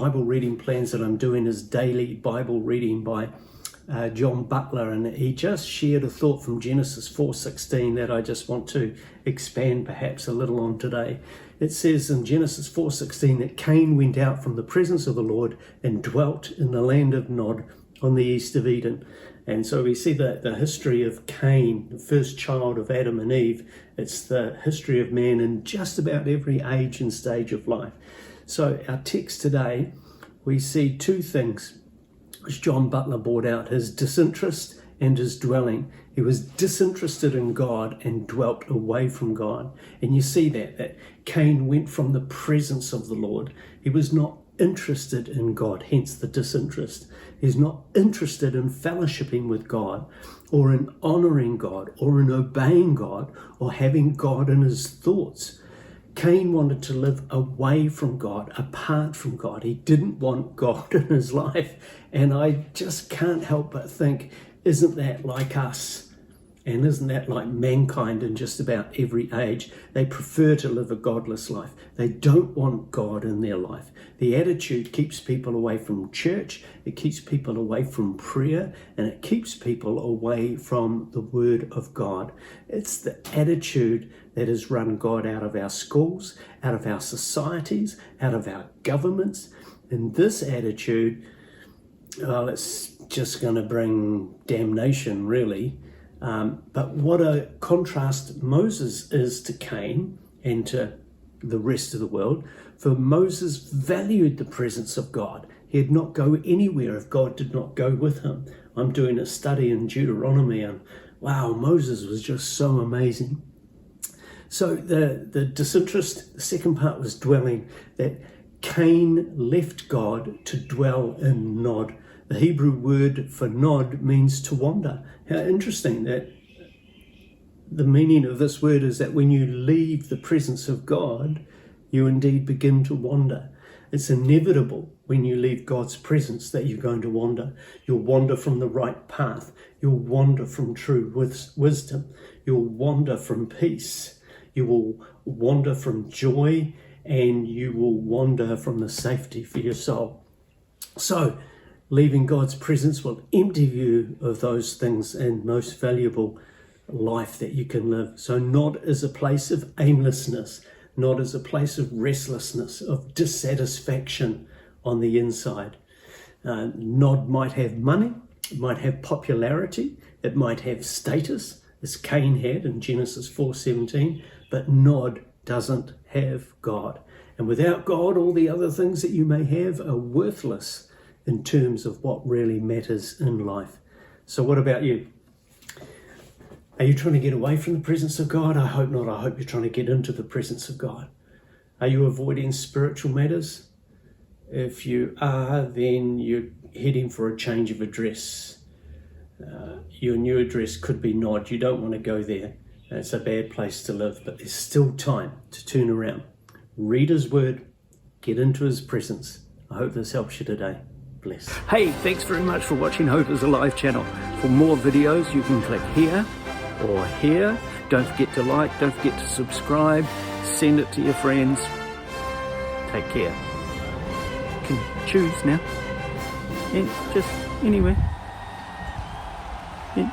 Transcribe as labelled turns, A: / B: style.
A: Bible reading plans that I'm doing is daily Bible reading by John Butler, and he just shared a thought from Genesis 4:16 that I just want to expand perhaps a little on today. It says in Genesis 4:16 that Cain went out from the presence of the Lord and dwelt in the land of Nod on the east of Eden. And so we see that the history of Cain, the first child of Adam and Eve, it's the history of man in just about every age and stage of life. So our text today, we see two things which John Butler brought out: his disinterest and his dwelling. He was disinterested in God and dwelt away from God. And you see that Cain went from the presence of the Lord. He was not interested in God, hence the disinterest. He's not interested in fellowshipping with God, or in honoring God, or in obeying God, or having God in his thoughts. Cain wanted to live away from God, apart from God. He didn't want God in his life. And I just can't help but think, isn't that like us? And isn't that like mankind in just about every age? They prefer to live a godless life. They don't want God in their life. The attitude keeps people away from church, it keeps people away from prayer, and it keeps people away from the Word of God. It's the attitude that has run God out of our schools, out of our societies, out of our governments. And this attitude, well, it's just going to bring damnation, really. But what a contrast Moses is to Cain and to the rest of the world. For Moses valued the presence of God. He'd not go anywhere if God did not go with him. I'm doing a study in Deuteronomy, and wow, Moses was just so amazing. So the disinterest, the second part was dwelling, that Cain left God to dwell in Nod. The Hebrew word for Nod means to wander. How interesting that the meaning of this word is that when you leave the presence of God, you indeed begin to wander. It's inevitable when you leave God's presence that you're going to wander. You'll wander from the right path. You'll wander from true wisdom. You'll wander from peace. You will wander from joy, and you will wander from the safety for your soul. So, leaving God's presence will empty you of those things and most valuable life that you can live. So Nod is a place of aimlessness. Nod is a place of restlessness, of dissatisfaction on the inside. Nod might have money, it might have popularity, it might have status, as Cain had in Genesis 4:17, but Nod doesn't have God. And without God, all the other things that you may have are worthless in terms of what really matters in life. So what about you? Are you trying to get away from the presence of God? I hope not. I hope you're trying to get into the presence of God. Are you avoiding spiritual matters? If you are, then you're heading for a change of address. Your new address could be Nod. You don't want to go there. It's a bad place to live, but there's still time to turn around. Read his word. Get into his presence. I hope this helps you today. Bless. Hey, thanks very much for watching Hope is Alive channel. For more videos, you can click here or here. Don't forget to like, don't forget to subscribe, send it to your friends. Take care. You can choose now. And just anywhere. Yeah.